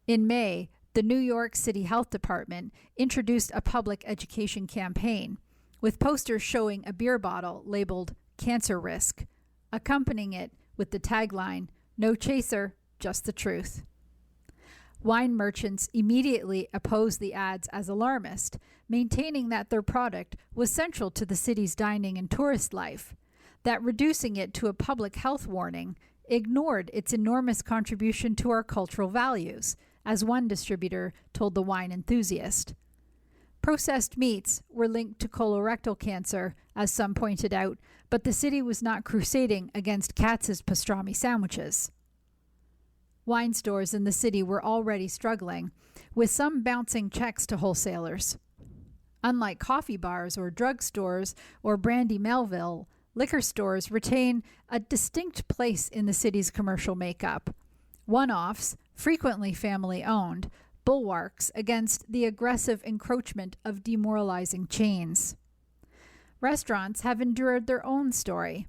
In May, the New York City Health Department introduced a public education campaign with posters showing a beer bottle labeled "Cancer Risk," accompanying it with the tagline, "No chaser, just the truth." Wine merchants immediately opposed the ads as alarmist, maintaining that their product was central to the city's dining and tourist life, that reducing it to a public health warning ignored its enormous contribution to our cultural values, as one distributor told the Wine Enthusiast. Processed meats were linked to colorectal cancer, as some pointed out, but the city was not crusading against Katz's pastrami sandwiches. Wine stores in the city were already struggling, with some bouncing checks to wholesalers. Unlike coffee bars or drugstores or Brandy Melville, liquor stores retain a distinct place in the city's commercial makeup. One-offs, frequently family-owned, bulwarks against the aggressive encroachment of demoralizing chains. Restaurants have endured their own story.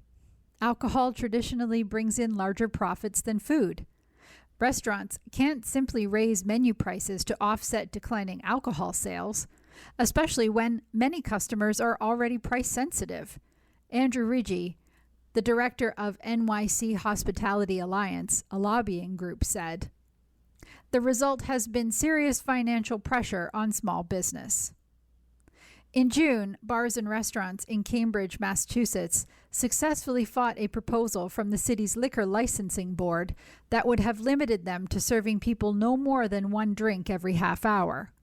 Alcohol traditionally brings in larger profits than food. Restaurants can't simply raise menu prices to offset declining alcohol sales, especially when many customers are already price sensitive. Andrew Ridgey, the director of NYC Hospitality Alliance, a lobbying group, said, "The result has been serious financial pressure on small business." In June, bars and restaurants in Cambridge, Massachusetts, successfully fought a proposal from the city's liquor licensing board that would have limited them to serving people no more than one drink every half hour.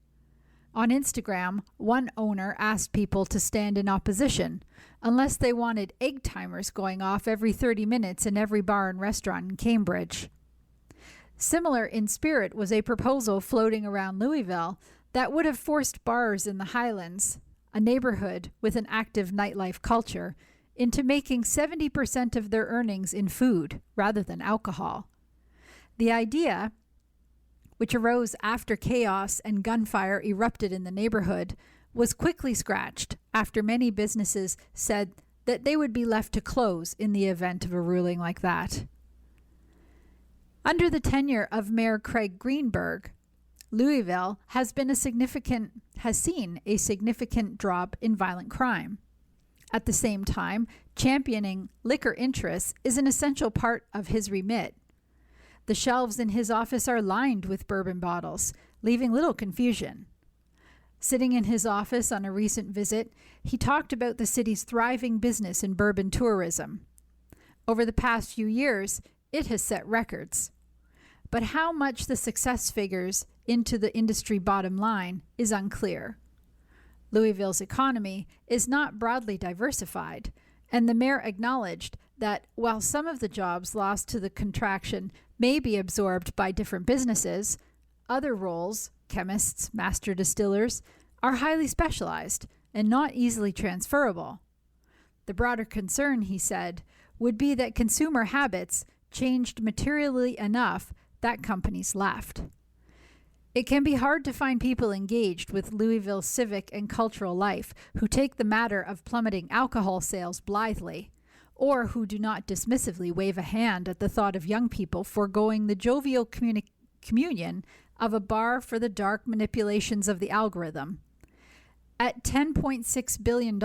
On Instagram, one owner asked people to stand in opposition unless they wanted egg timers going off every 30 minutes in every bar and restaurant in Cambridge. Similar in spirit was a proposal floating around Louisville that would have forced bars in the Highlands, a neighborhood with an active nightlife culture, into making 70% of their earnings in food rather than alcohol. The idea, which arose after chaos and gunfire erupted in the neighborhood, was quickly scratched after many businesses said that they would be left to close in the event of a ruling like that. Under the tenure of Mayor Craig Greenberg, Louisville has seen a significant drop in violent crime. At the same time, championing liquor interests is an essential part of his remit. The shelves in his office are lined with bourbon bottles, leaving little confusion. Sitting in his office on a recent visit, he talked about the city's thriving business in bourbon tourism. Over the past few years, it has set records. But how much the success figures into the industry bottom line is unclear. Louisville's economy is not broadly diversified, and the mayor acknowledged that while some of the jobs lost to the contraction may be absorbed by different businesses, other roles, chemists, master distillers, are highly specialized and not easily transferable. The broader concern, he said, would be that consumer habits changed materially enough that companies left. It can be hard to find people engaged with Louisville's civic and cultural life who take the matter of plummeting alcohol sales blithely, or who do not dismissively wave a hand at the thought of young people foregoing the jovial communion of a bar for the dark manipulations of the algorithm. At $10.6 billion,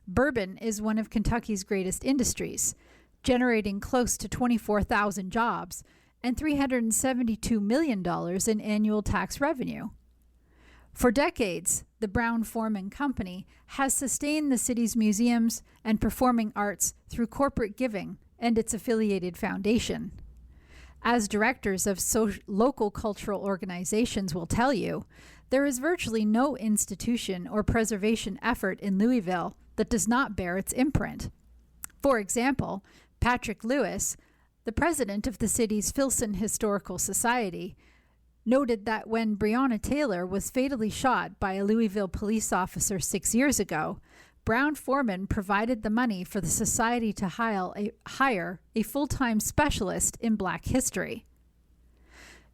bourbon is one of Kentucky's greatest industries, generating close to 24,000 jobs and $372 million in annual tax revenue. For decades, the Brown-Forman Company has sustained the city's museums and performing arts through corporate giving and its affiliated foundation. As directors of local cultural organizations will tell you, there is virtually no institution or preservation effort in Louisville that does not bear its imprint. For example, Patrick Lewis, the president of the city's Filson Historical Society, noted that when Breonna Taylor was fatally shot by a Louisville police officer 6 years ago, Brown-Forman provided the money for the society to hire a full-time specialist in Black history.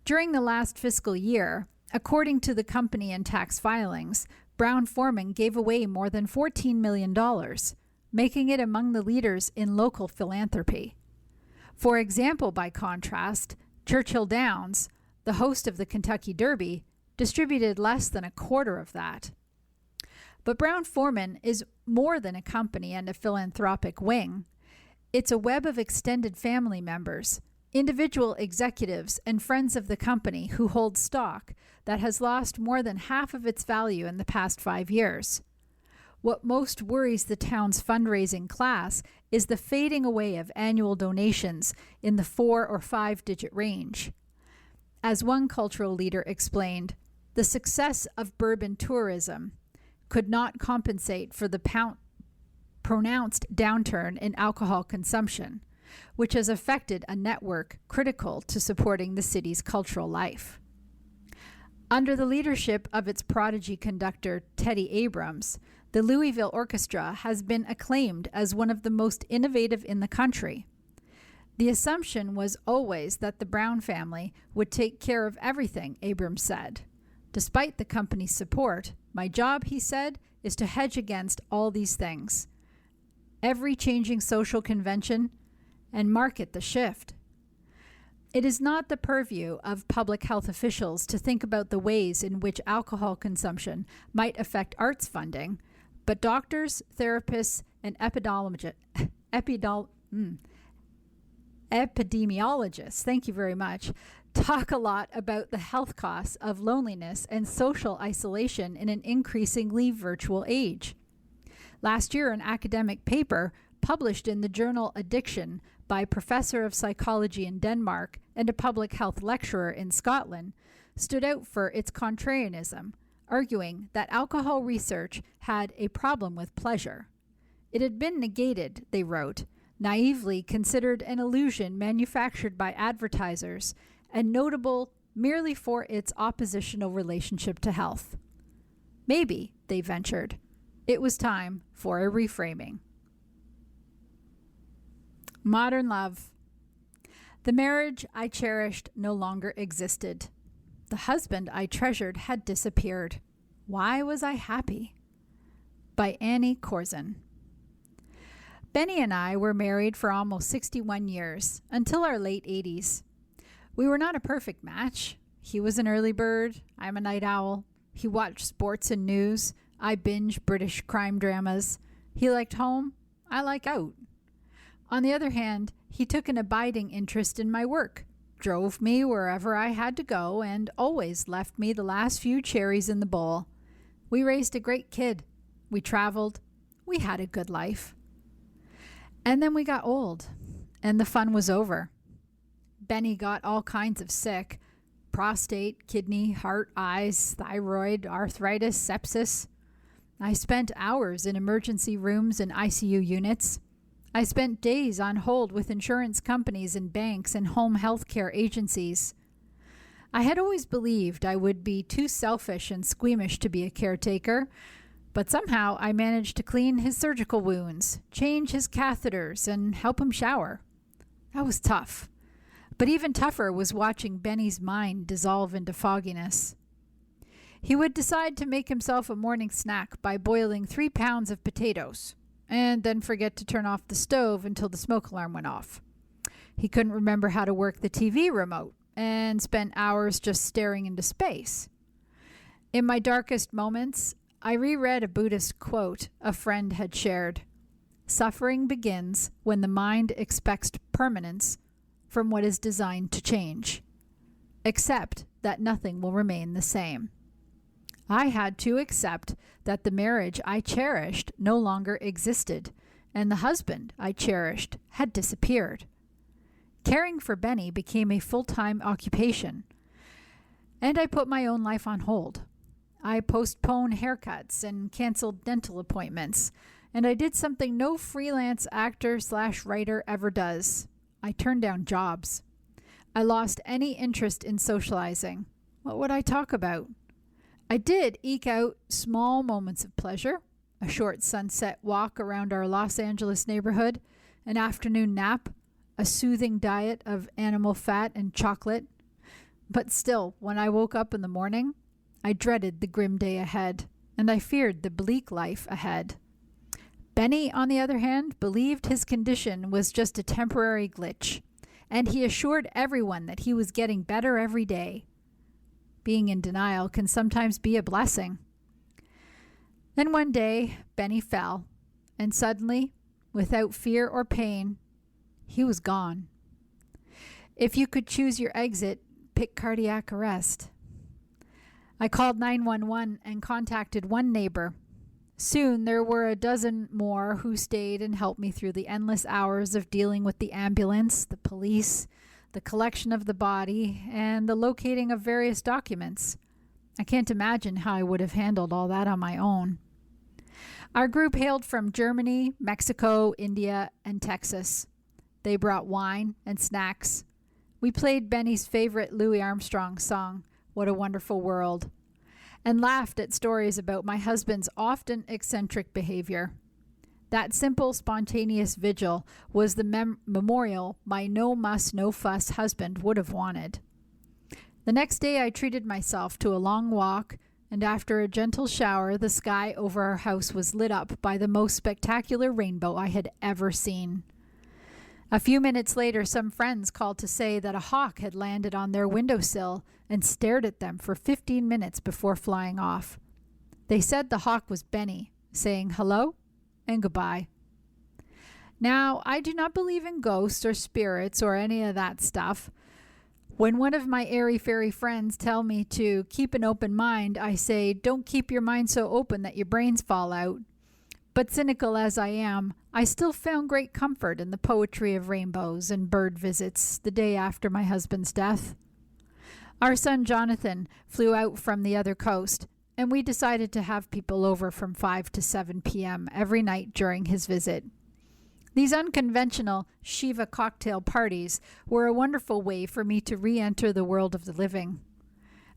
During the last fiscal year, according to the company and tax filings, Brown-Forman gave away more than $14 million, making it among the leaders in local philanthropy. For example, by contrast, Churchill Downs, the host of the Kentucky Derby, distributed less than a quarter of that. But Brown-Forman is more than a company and a philanthropic wing. It's a web of extended family members, individual executives, and friends of the company who hold stock that has lost more than half of its value in the past 5 years. What most worries the town's fundraising class is the fading away of annual donations in the 4 or 5 digit range. As one cultural leader explained, the success of bourbon tourism could not compensate for the pronounced downturn in alcohol consumption, which has affected a network critical to supporting the city's cultural life. Under the leadership of its prodigy conductor, Teddy Abrams, the Louisville Orchestra has been acclaimed as one of the most innovative in the country. The assumption was always that the Brown family would take care of everything, Abrams said. Despite the company's support, my job, he said, is to hedge against all these things, every changing social convention, and market the shift. It is not the purview of public health officials to think about the ways in which alcohol consumption might affect arts funding, but doctors, therapists, and epidemiologists, thank you very much, talk a lot about the health costs of loneliness and social isolation in an increasingly virtual age. Last year, an academic paper published in the journal Addiction by a professor of psychology in Denmark and a public health lecturer in Scotland stood out for its contrarianism, arguing that alcohol research had a problem with pleasure. It had been negated, they wrote, naively considered an illusion manufactured by advertisers and notable merely for its oppositional relationship to health. Maybe, they ventured, it was time for a reframing. Modern love. The marriage I cherished no longer existed. The husband I treasured had disappeared. Why was I happy? By Annie Corzin. Benny and I were married for almost 61 years, until our late 80s. We were not a perfect match. He was an early bird, I'm a night owl. He watched sports and news, I binge British crime dramas. He liked home, I like out. On the other hand, he took an abiding interest in my work, drove me wherever I had to go, and always left me the last few cherries in the bowl. We raised a great kid. We traveled. We had a good life. And then we got old, and the fun was over. Benny got all kinds of sick: prostate, kidney, heart, eyes, thyroid, arthritis, sepsis. I spent hours in emergency rooms and ICU units. I spent days on hold with insurance companies and banks and home health care agencies. I had always believed I would be too selfish and squeamish to be a caretaker, but somehow I managed to clean his surgical wounds, change his catheters, and help him shower. That was tough. But even tougher was watching Benny's mind dissolve into fogginess. He would decide to make himself a morning snack by boiling 3 pounds of potatoes, and then forget to turn off the stove until the smoke alarm went off. He couldn't remember how to work the TV remote, and spent hours just staring into space. In my darkest moments, I reread a Buddhist quote a friend had shared. Suffering begins when the mind expects permanence from what is designed to change. Accept that nothing will remain the same. I had to accept that the marriage I cherished no longer existed, and the husband I cherished had disappeared. Caring for Benny became a full-time occupation, and I put my own life on hold. I postponed haircuts and canceled dental appointments, and I did something no freelance actor/writer ever does. I turned down jobs. I lost any interest in socializing. What would I talk about? I did eke out small moments of pleasure: a short sunset walk around our Los Angeles neighborhood, an afternoon nap, a soothing diet of animal fat and chocolate. But still, when I woke up in the morning, I dreaded the grim day ahead, and I feared the bleak life ahead. Benny, on the other hand, believed his condition was just a temporary glitch, and he assured everyone that he was getting better every day. Being in denial can sometimes be a blessing. Then one day, Benny fell, and suddenly, without fear or pain, he was gone. If you could choose your exit, pick cardiac arrest. I called 911 and contacted one neighbor. Soon there were a dozen more who stayed and helped me through the endless hours of dealing with the ambulance, the police, the collection of the body, and the locating of various documents. I can't imagine how I would have handled all that on my own. Our group hailed from Germany, Mexico, India, and Texas. They brought wine and snacks. We played Benny's favorite Louis Armstrong song, "What a Wonderful World," and laughed at stories about my husband's often eccentric behavior. That simple, spontaneous vigil was the memorial my no-muss, no-fuss husband would have wanted. The next day I treated myself to a long walk, and after a gentle shower, the sky over our house was lit up by the most spectacular rainbow I had ever seen. A few minutes later, some friends called to say that a hawk had landed on their windowsill and stared at them for 15 minutes before flying off. They said the hawk was Benny, saying hello and goodbye. Now, I do not believe in ghosts or spirits or any of that stuff. When one of my airy-fairy friends tell me to keep an open mind, I say, don't keep your mind so open that your brains fall out. But cynical as I am, I still found great comfort in the poetry of rainbows and bird visits the day after my husband's death. Our son Jonathan flew out from the other coast, and we decided to have people over from 5 to 7 p.m. every night during his visit. These unconventional Shiva cocktail parties were a wonderful way for me to re-enter the world of the living.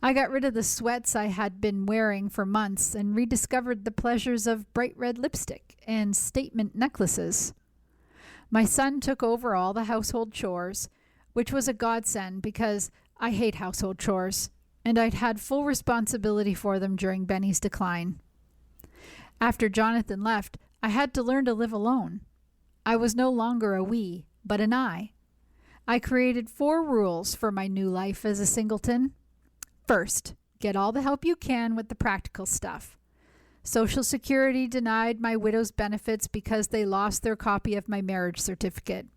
I got rid of the sweats I had been wearing for months and rediscovered the pleasures of bright red lipstick and statement necklaces. My son took over all the household chores, which was a godsend because I hate household chores, and I'd had full responsibility for them during Benny's decline. After Jonathan left, I had to learn to live alone. I was no longer a we, but an I. I created 4 rules for my new life as a singleton. First, get all the help you can with the practical stuff. Social Security denied my widow's benefits because they lost their copy of my marriage certificate.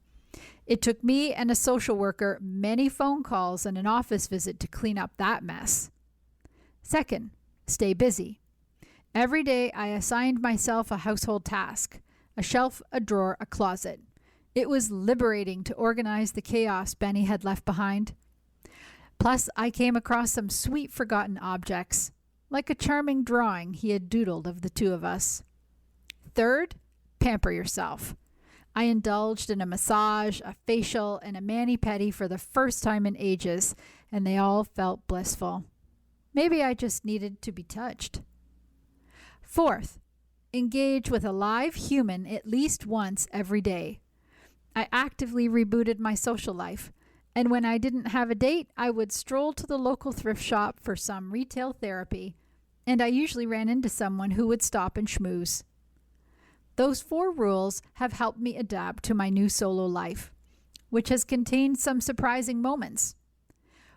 It took me and a social worker many phone calls and an office visit to clean up that mess. Second, stay busy. Every day I assigned myself a household task, a shelf, a drawer, a closet. It was liberating to organize the chaos Benny had left behind. Plus, I came across some sweet forgotten objects, like a charming drawing he had doodled of the two of us. Third, pamper yourself. I indulged in a massage, a facial, and a mani-pedi for the first time in ages, and they all felt blissful. Maybe I just needed to be touched. Fourth, engage with a live human at least once every day. I actively rebooted my social life, and when I didn't have a date, I would stroll to the local thrift shop for some retail therapy, and I usually ran into someone who would stop and schmooze. Those 4 rules have helped me adapt to my new solo life, which has contained some surprising moments.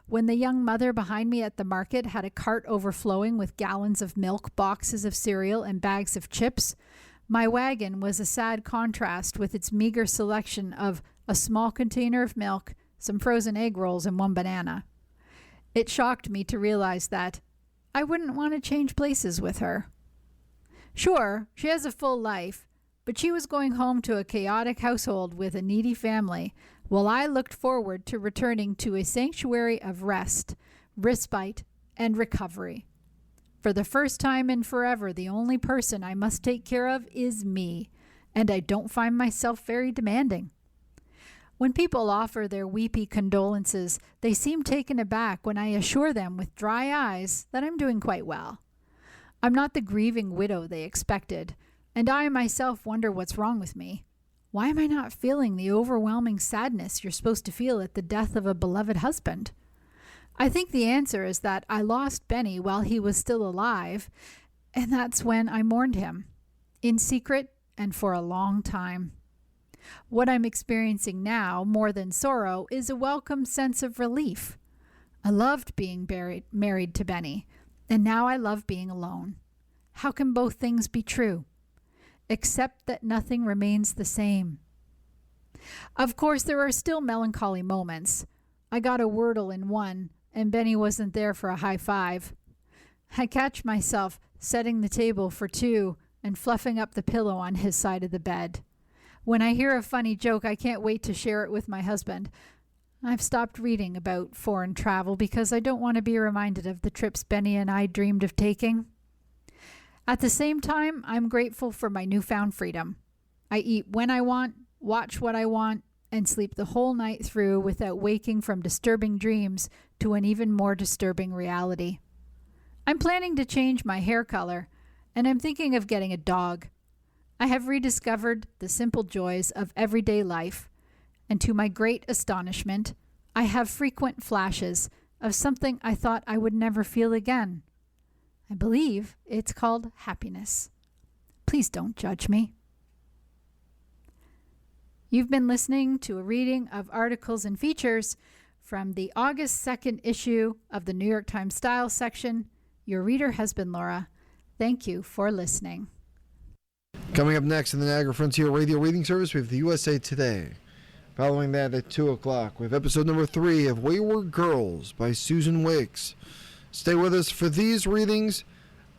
When the young mother behind me at the market had a cart overflowing with gallons of milk, boxes of cereal, and bags of chips, my wagon was a sad contrast with its meager selection of a small container of milk, some frozen egg rolls, and 1 banana. It shocked me to realize that I wouldn't want to change places with her. Sure, she has a full life, but she was going home to a chaotic household with a needy family, while I looked forward to returning to a sanctuary of rest, respite, and recovery. For the first time in forever, the only person I must take care of is me, and I don't find myself very demanding. When people offer their weepy condolences, they seem taken aback when I assure them with dry eyes that I'm doing quite well. I'm not the grieving widow they expected, and I myself wonder what's wrong with me. Why am I not feeling the overwhelming sadness you're supposed to feel at the death of a beloved husband? I think the answer is that I lost Benny while he was still alive, and that's when I mourned him, in secret and for a long time. What I'm experiencing now, more than sorrow, is a welcome sense of relief. I loved being married to Benny, and now I love being alone. How can both things be true? Except that nothing remains the same. Of course, there are still melancholy moments. I got a Wordle in one, and Benny wasn't there for a high five. I catch myself setting the table for 2 and fluffing up the pillow on his side of the bed. When I hear a funny joke, I can't wait to share it with my husband. I've stopped reading about foreign travel because I don't want to be reminded of the trips Benny and I dreamed of taking. At the same time, I'm grateful for my newfound freedom. I eat when I want, watch what I want, and sleep the whole night through without waking from disturbing dreams to an even more disturbing reality. I'm planning to change my hair color, and I'm thinking of getting a dog. I have rediscovered the simple joys of everyday life, and to my great astonishment, I have frequent flashes of something I thought I would never feel again. I believe it's called happiness. Please don't judge me. You've been listening to a reading of articles and features from the August 2nd issue of the New York Times Style section. Your reader has been Laura. Thank you for listening. Coming up next in the Niagara Frontier Radio Reading Service, we have the USA Today. Following that at 2 o'clock, we have episode number 3 of Wayward Girls by Susan Wiggs. Stay with us for these readings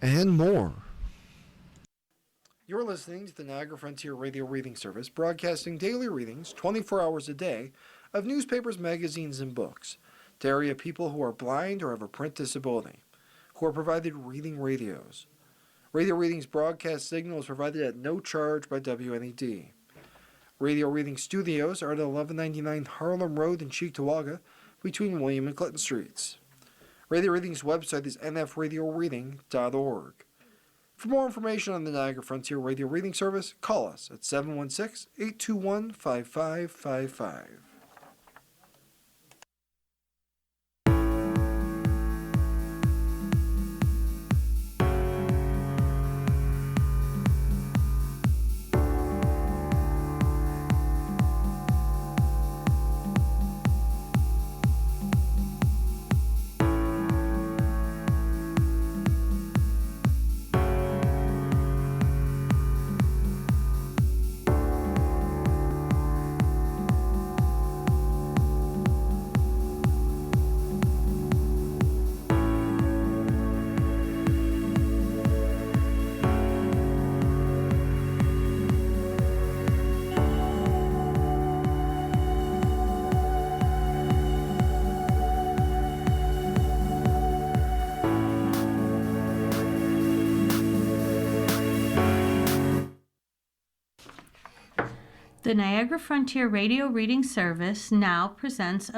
and more. You're listening to the Niagara Frontier Radio Reading Service, broadcasting daily readings 24 hours a day of newspapers, magazines, and books to area people who are blind or have a print disability, who are provided reading radios. Radio Reading's broadcast signal is provided at no charge by WNED. Radio Reading Studios are at 1199 Harlem Road in Cheektowaga, between William and Clinton Streets. Radio Reading's website is nfradioreading.org. For more information on the Niagara Frontier Radio Reading Service, call us at 716-821-5555. The Niagara Frontier Radio Reading Service now presents